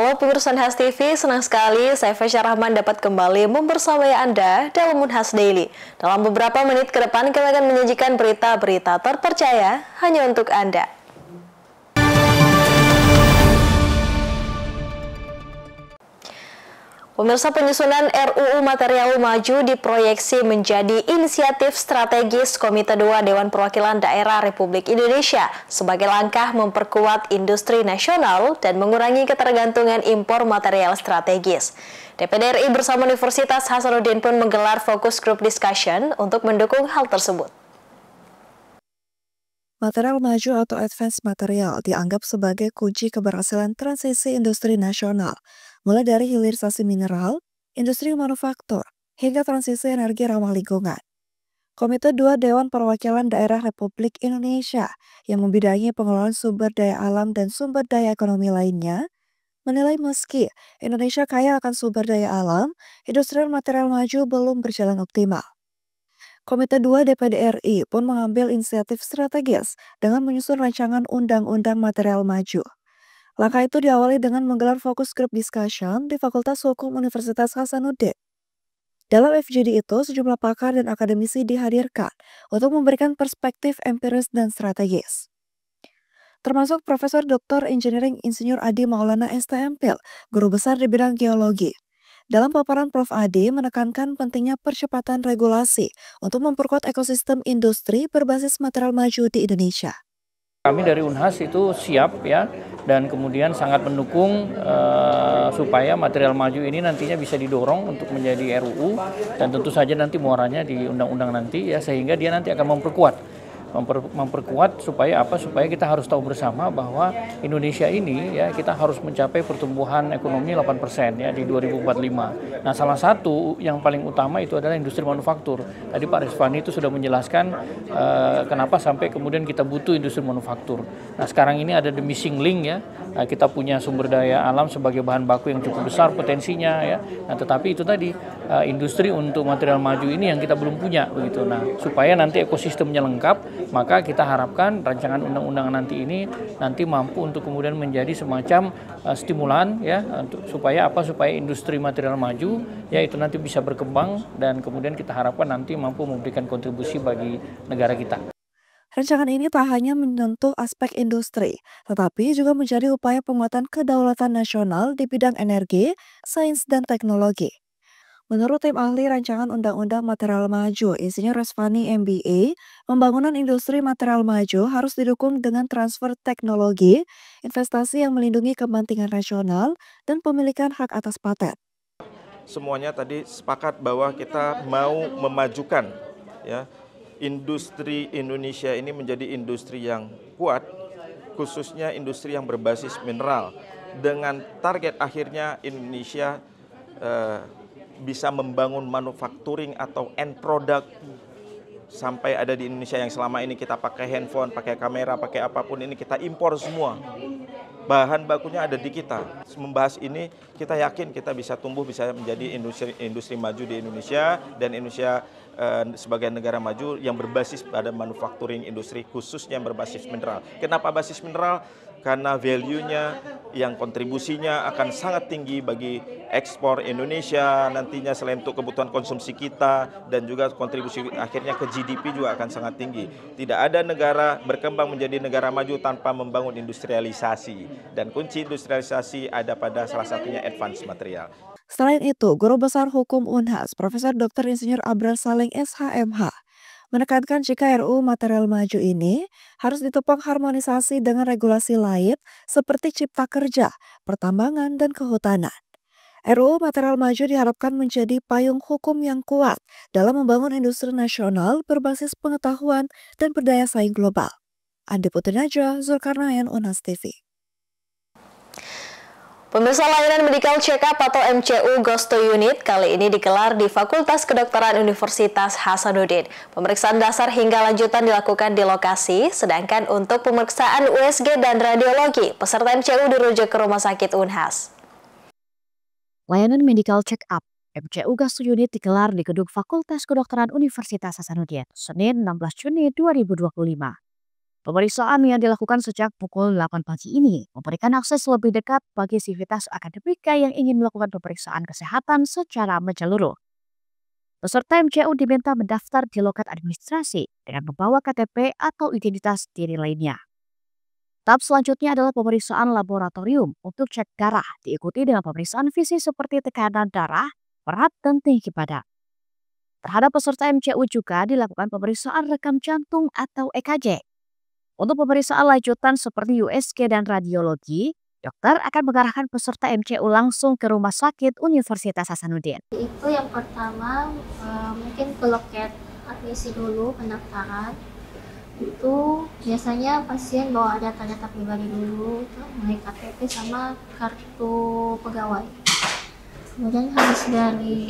Halo pemirsa Unhas TV, senang sekali saya Fasya Rahman dapat kembali membersamai Anda dalam Unhas Daily. Dalam beberapa menit ke depan kami akan menyajikan berita-berita terpercaya hanya untuk Anda. Pemirsa, penyusunan RUU Material Maju diproyeksi menjadi inisiatif strategis Komite 2 Dewan Perwakilan Daerah Republik Indonesia sebagai langkah memperkuat industri nasional dan mengurangi ketergantungan impor material strategis. DPD RI bersama Universitas Hasanuddin pun menggelar fokus group discussion untuk mendukung hal tersebut. Material maju atau advanced material dianggap sebagai kunci keberhasilan transisi industri nasional, mulai dari hilirisasi mineral, industri manufaktur, hingga transisi energi ramah lingkungan. Komite 2 Dewan Perwakilan Daerah Republik Indonesia yang membidangi pengelolaan sumber daya alam dan sumber daya ekonomi lainnya, menilai meski Indonesia kaya akan sumber daya alam, industri material maju belum berjalan optimal. Komite 2 DPD RI pun mengambil inisiatif strategis dengan menyusun rancangan undang-undang material maju. Langkah itu diawali dengan menggelar fokus group discussion di Fakultas Hukum Universitas Hasanuddin. Dalam FGD itu, sejumlah pakar dan akademisi dihadirkan untuk memberikan perspektif empiris dan strategis. Termasuk Profesor Dr. Engineering Insinyur Adi Maulana STMPil, guru besar di bidang geologi. Dalam paparan Prof. Adi menekankan pentingnya percepatan regulasi untuk memperkuat ekosistem industri berbasis material maju di Indonesia. Kami dari Unhas itu siap ya, dan kemudian sangat mendukung supaya material maju ini nantinya bisa didorong untuk menjadi RUU, dan tentu saja nanti muaranya di undang-undang nanti ya, sehingga dia nanti akan memperkuat supaya apa? Supaya kita harus tahu bersama bahwa Indonesia ini ya, kita harus mencapai pertumbuhan ekonomi 8% ya di 2045. Nah, salah satu yang paling utama itu adalah industri manufaktur. Tadi Pak Resvani itu sudah menjelaskan kenapa sampai kemudian kita butuh industri manufaktur. Nah, sekarang ini ada the missing link ya. Nah, kita punya sumber daya alam sebagai bahan baku yang cukup besar potensinya ya. Nah, tetapi itu tadi industri untuk material maju ini yang kita belum punya begitu. Nah, supaya nanti ekosistemnya lengkap, maka kita harapkan rancangan undang-undang nanti ini nanti mampu untuk kemudian menjadi semacam stimulan ya, supaya industri material maju ya itu nanti bisa berkembang, dan kemudian kita harapkan nanti mampu memberikan kontribusi bagi negara kita. Rancangan ini tak hanya menyentuh aspek industri, tetapi juga menjadi upaya penguatan kedaulatan nasional di bidang energi, sains, dan teknologi. Menurut tim ahli rancangan Undang-Undang Material Maju, Insinyur Resvani MBA, pembangunan industri material maju harus didukung dengan transfer teknologi, investasi yang melindungi kepentingan nasional, dan pemilikan hak atas paten. Semuanya tadi sepakat bahwa kita mau memajukan ya, industri Indonesia ini menjadi industri yang kuat, khususnya industri yang berbasis mineral, dengan target akhirnya Indonesia bisa membangun manufacturing atau end product sampai ada di Indonesia, yang selama ini kita pakai handphone, pakai kamera, pakai apapun ini kita impor semua. Bahan bakunya ada di kita. Membahas ini kita yakin kita bisa tumbuh, bisa menjadi industri maju di Indonesia, dan Indonesia sebagai negara maju yang berbasis pada manufacturing industri, khususnya yang berbasis mineral. Kenapa basis mineral? Karena value-nya, yang kontribusinya akan sangat tinggi bagi ekspor Indonesia nantinya, selain untuk kebutuhan konsumsi kita, dan juga kontribusi akhirnya ke GDP juga akan sangat tinggi. Tidak ada negara berkembang menjadi negara maju tanpa membangun industrialisasi, dan kunci industrialisasi ada pada salah satunya advance material. Selain itu, Guru Besar Hukum Unhas, Profesor Dr. Insinyur Abrar Saleh SHMH, menekankan jika RUU Material Maju ini harus ditopang harmonisasi dengan regulasi lain seperti Cipta Kerja, Pertambangan, dan Kehutanan. RUU Material Maju diharapkan menjadi payung hukum yang kuat dalam membangun industri nasional berbasis pengetahuan dan berdaya saing global. Andi Putri Najwa, Zulkarnain, Unhas TV. Pemirsa, layanan Medical Check-up atau MCU Ghost to Unit kali ini digelar di Fakultas Kedokteran Universitas Hasanuddin. Pemeriksaan dasar hingga lanjutan dilakukan di lokasi, sedangkan untuk pemeriksaan USG dan radiologi, peserta MCU dirujuk ke Rumah Sakit Unhas. Layanan Medical Check-up MCU Ghost to Unit digelar di Gedung Fakultas Kedokteran Universitas Hasanuddin, Senin 16 Juni 2025. Pemeriksaan yang dilakukan sejak pukul 8 pagi ini memberikan akses lebih dekat bagi sivitas akademika yang ingin melakukan pemeriksaan kesehatan secara menyeluruh. Peserta MCU diminta mendaftar di loket administrasi dengan membawa KTP atau identitas diri lainnya. Tahap selanjutnya adalah pemeriksaan laboratorium untuk cek darah, diikuti dengan pemeriksaan fisik seperti tekanan darah, berat, dan tinggi badan. Terhadap peserta MCU juga dilakukan pemeriksaan rekam jantung atau EKG. Untuk pemeriksaan lanjutan seperti USG dan radiologi, dokter akan mengarahkan peserta MCU langsung ke Rumah Sakit Universitas Hasanuddin. Itu yang pertama mungkin ke loket admisi dulu pendaftaran. Itu biasanya pasien bawa data-data pribadi dulu, mulai KTP sama kartu pegawai. Kemudian habis dari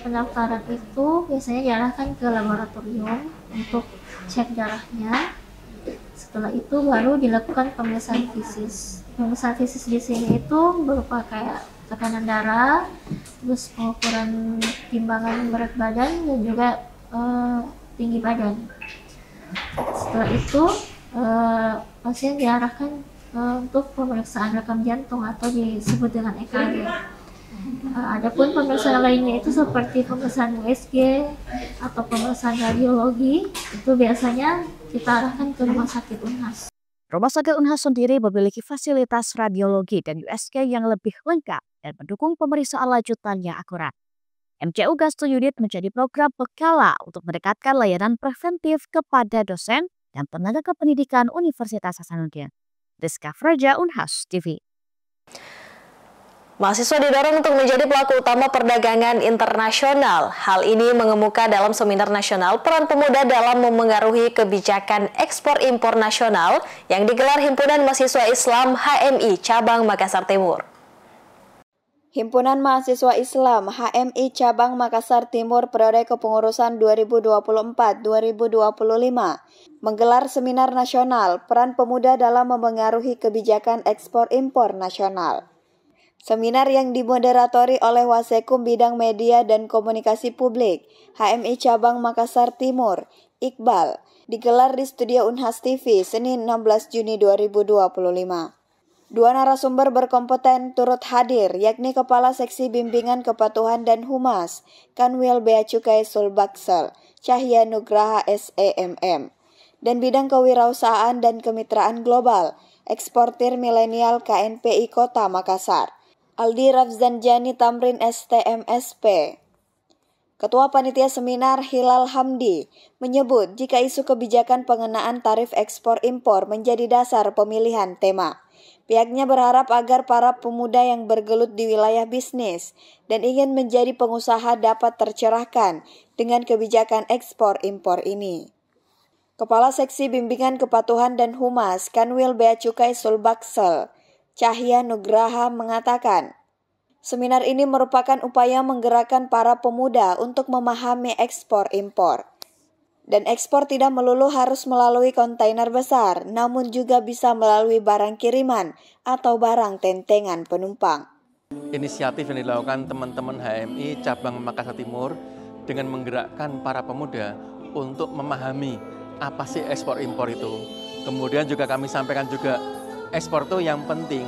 pendaftaran itu biasanya diarahkan ke laboratorium untuk cek darahnya. Setelah itu baru dilakukan pemeriksaan fisik. Pemeriksaan fisik di sini itu berupa kayak tekanan darah, terus pengukuran timbangan berat badan dan juga tinggi badan. Setelah itu pasien diarahkan untuk pemeriksaan rekam jantung atau disebut dengan EKG. Adapun pemeriksaan lainnya itu seperti pemeriksaan USG atau pemeriksaan radiologi, itu biasanya kita arahkan ke Rumah Sakit Unhas. Rumah Sakit Unhas sendiri memiliki fasilitas radiologi dan USG yang lebih lengkap dan mendukung pemeriksaan lanjutan yang akurat. MCU Gasto Unit menjadi program pekala untuk mendekatkan layanan preventif kepada dosen dan tenaga kependidikan Universitas Hasanuddin. Rizka Fraja, Unhas TV. Mahasiswa didorong untuk menjadi pelaku utama perdagangan internasional. Hal ini mengemuka dalam seminar nasional peran pemuda dalam memengaruhi kebijakan ekspor-impor nasional yang digelar Himpunan Mahasiswa Islam HMI Cabang Makassar Timur. Himpunan Mahasiswa Islam HMI Cabang Makassar Timur periode kepengurusan 2024-2025 menggelar seminar nasional peran pemuda dalam memengaruhi kebijakan ekspor-impor nasional. Seminar yang dimoderatori oleh Wasekum Bidang Media dan Komunikasi Publik HMI Cabang Makassar Timur, Iqbal, digelar di Studio Unhas TV Senin 16 Juni 2025. Dua narasumber berkompeten turut hadir, yakni Kepala Seksi Bimbingan Kepatuhan dan Humas, Kanwil Bea Cukai Sulbaksel, Cahya Nugraha SEMM, dan Bidang Kewirausahaan dan Kemitraan Global, Eksportir Milenial KNPI Kota Makassar, Aldi Rafzanjani Tamrin STMSP. Ketua Panitia Seminar Hilal Hamdi menyebut jika isu kebijakan pengenaan tarif ekspor-impor menjadi dasar pemilihan tema. Pihaknya berharap agar para pemuda yang bergelut di wilayah bisnis dan ingin menjadi pengusaha dapat tercerahkan dengan kebijakan ekspor-impor ini. Kepala Seksi Bimbingan Kepatuhan dan Humas Kanwil Bea Cukai Sulbaksel, Cahya Nugraha mengatakan, seminar ini merupakan upaya menggerakkan para pemuda untuk memahami ekspor-impor. Dan ekspor tidak melulu harus melalui kontainer besar, namun juga bisa melalui barang kiriman atau barang tentengan penumpang. Inisiatif yang dilakukan teman-teman HMI Cabang Makassar Timur dengan menggerakkan para pemuda untuk memahami apa sih ekspor-impor itu. Kemudian juga kami sampaikan juga, ekspor itu yang penting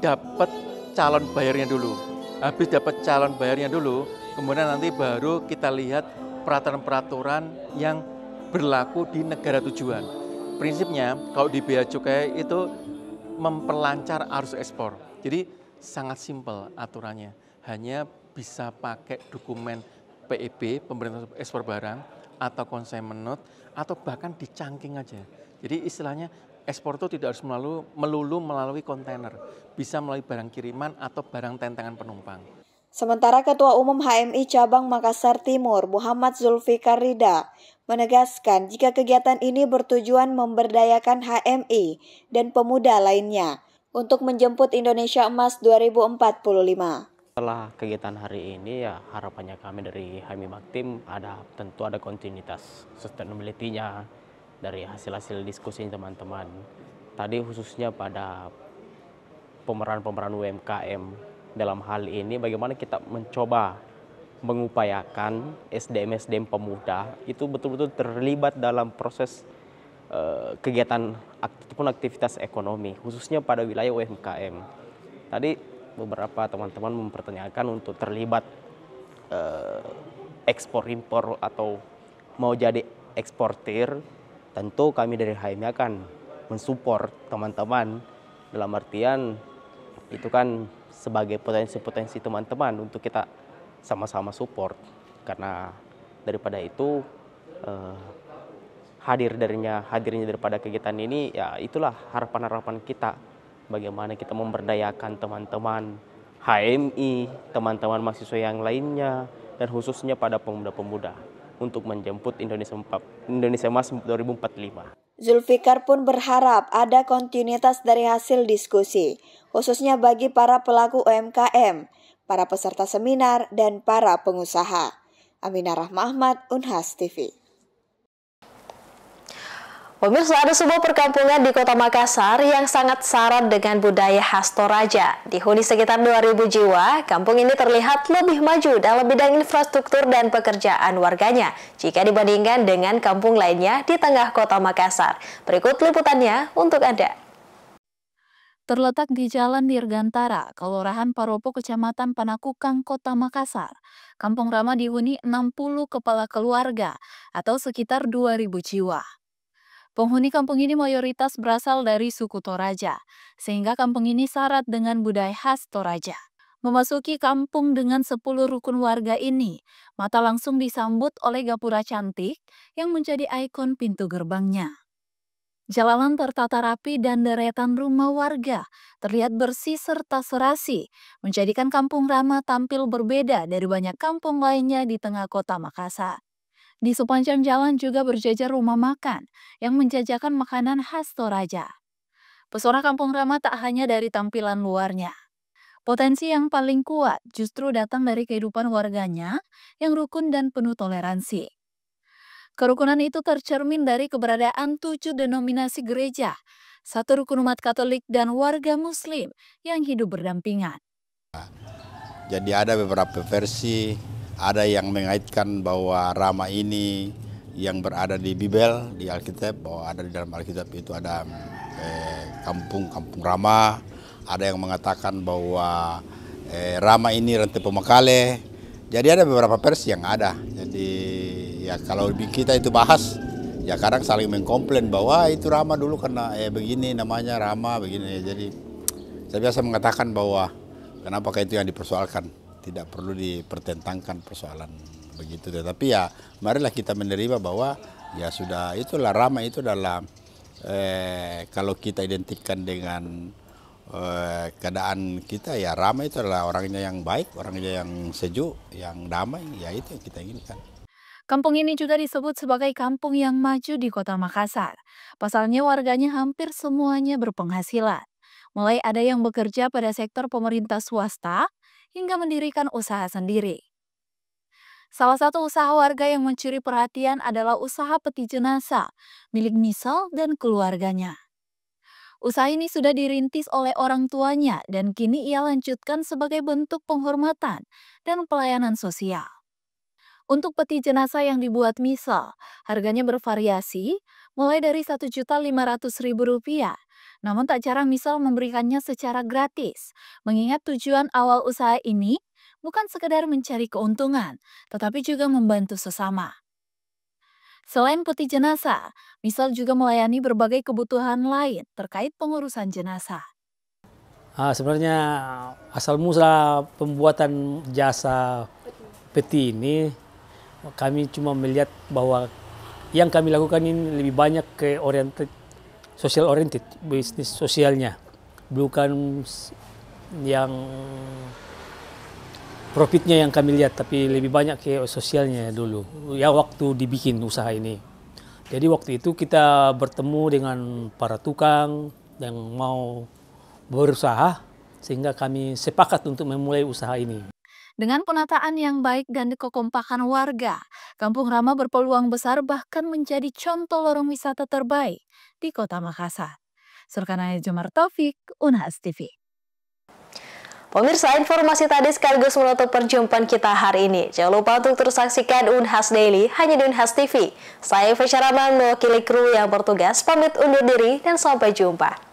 dapat calon bayarnya dulu. Habis dapat calon bayarnya dulu, kemudian nanti baru kita lihat peraturan-peraturan yang berlaku di negara tujuan. Prinsipnya kalau di bea cukai itu memperlancar arus ekspor. Jadi sangat simpel aturannya. Hanya bisa pakai dokumen PEB, pemberitahuan ekspor barang, atau consignment note, atau bahkan dicangking aja. Jadi istilahnya ekspor itu tidak harus melulu melalui kontainer, bisa melalui barang kiriman atau barang tentengan penumpang. Sementara Ketua Umum HMI Cabang Makassar Timur, Muhammad Zulfikar Rida, menegaskan jika kegiatan ini bertujuan memberdayakan HMI dan pemuda lainnya untuk menjemput Indonesia Emas 2045. Setelah kegiatan hari ini, ya harapannya kami dari HMI Maktim tentu ada kontinuitas sustainability-nya dari hasil-hasil diskusi teman-teman. Tadi khususnya pada pemeran-pemeran UMKM dalam hal ini bagaimana kita mencoba mengupayakan SDM-SDM pemuda itu betul-betul terlibat dalam proses kegiatan ataupun aktivitas ekonomi, khususnya pada wilayah UMKM. Tadi beberapa teman-teman mempertanyakan untuk terlibat ekspor impor atau mau jadi eksportir. Tentu kami dari HMI akan mensupport teman-teman, dalam artian itu kan sebagai potensi-potensi teman-teman untuk kita sama-sama support. Karena daripada itu hadirnya daripada kegiatan ini, ya itulah harapan-harapan kita, bagaimana kita memberdayakan teman-teman HMI, teman-teman mahasiswa yang lainnya, dan khususnya pada pemuda-pemuda untuk menjemput Indonesia Emas 2045. Zulfikar pun berharap ada kontinuitas dari hasil diskusi, khususnya bagi para pelaku UMKM, para peserta seminar, dan para pengusaha. Aminah Rahma Ahmad, Unhas TV. Pemirsa, ada sebuah perkampungan di Kota Makassar yang sangat syarat dengan budaya khas Toraja. Dihuni sekitar 2.000 jiwa, kampung ini terlihat lebih maju dalam bidang infrastruktur dan pekerjaan warganya jika dibandingkan dengan kampung lainnya di tengah Kota Makassar. Berikut liputannya untuk Anda. Terletak di Jalan Dirgantara, Kelurahan Paropo, Kecamatan Panakukang, Kota Makassar. Kampung Rama dihuni 60 kepala keluarga atau sekitar 2.000 jiwa. Penghuni kampung ini mayoritas berasal dari suku Toraja, sehingga kampung ini syarat dengan budaya khas Toraja. Memasuki kampung dengan 10 rukun warga ini, mata langsung disambut oleh gapura cantik yang menjadi ikon pintu gerbangnya. Jalanan tertata rapi dan deretan rumah warga terlihat bersih serta serasi, menjadikan Kampung Rama tampil berbeda dari banyak kampung lainnya di tengah Kota Makassar. Di sepanjang jalan juga berjajar rumah makan yang menjajakan makanan khas Toraja. Pesona Kampung Rama tak hanya dari tampilan luarnya. Potensi yang paling kuat justru datang dari kehidupan warganya yang rukun dan penuh toleransi. Kerukunan itu tercermin dari keberadaan 7 denominasi gereja, 1 rukun umat Katolik dan warga Muslim yang hidup berdampingan. Jadi ada beberapa versi. Ada yang mengaitkan bahwa Rama ini yang berada di Bibel, di Alkitab, bahwa ada di dalam Alkitab itu ada kampung Rama. Ada yang mengatakan bahwa Rama ini Rente Pemakale. Jadi ada beberapa versi yang ada. Jadi ya kalau kita itu bahas, ya kadang saling mengkomplain bahwa itu Rama dulu karena begini namanya Rama begini. Jadi saya biasa mengatakan bahwa kenapa itu yang dipersoalkan. Tidak perlu dipertentangkan persoalan begitu, tetapi ya marilah kita menerima bahwa ya sudah itulah Rama itu adalah kalau kita identikkan dengan keadaan kita, ya Rama itu adalah orangnya yang baik, orangnya yang sejuk, yang damai, ya itu yang kita inginkan. Kampung ini juga disebut sebagai kampung yang maju di Kota Makassar. Pasalnya warganya hampir semuanya berpenghasilan. Mulai ada yang bekerja pada sektor pemerintah swasta, hingga mendirikan usaha sendiri. Salah satu usaha warga yang mencuri perhatian adalah usaha peti jenazah milik Misal dan keluarganya. Usaha ini sudah dirintis oleh orang tuanya dan kini ia lanjutkan sebagai bentuk penghormatan dan pelayanan sosial. Untuk peti jenazah yang dibuat Misal, harganya bervariasi mulai dari Rp1.500.000. Namun tak jarang Misal memberikannya secara gratis, mengingat tujuan awal usaha ini bukan sekedar mencari keuntungan, tetapi juga membantu sesama. Selain peti jenazah, Misal juga melayani berbagai kebutuhan lain terkait pengurusan jenazah. Sebenarnya asal mula pembuatan jasa peti ini, kami cuma melihat bahwa yang kami lakukan ini lebih banyak ke social oriented, bisnis sosialnya, bukan yang profitnya yang kami lihat, tapi lebih banyak ke sosialnya dulu. Ya waktu dibikin usaha ini. Jadi waktu itu kita bertemu dengan para tukang yang mau berusaha, sehingga kami sepakat untuk memulai usaha ini. Dengan penataan yang baik dan kekompakan warga, Kampung Rama berpeluang besar bahkan menjadi contoh lorong wisata terbaik di Kota Makassar. Surkanaya Jomar Taufik, Unhas TV. Pemirsa, informasi tadi sekaligus menutup perjumpaan kita hari ini. Jangan lupa untuk terus saksikan Unhas Daily hanya di Unhas TV. Saya Fasya Rahman mewakili kru yang bertugas pamit undur diri dan sampai jumpa.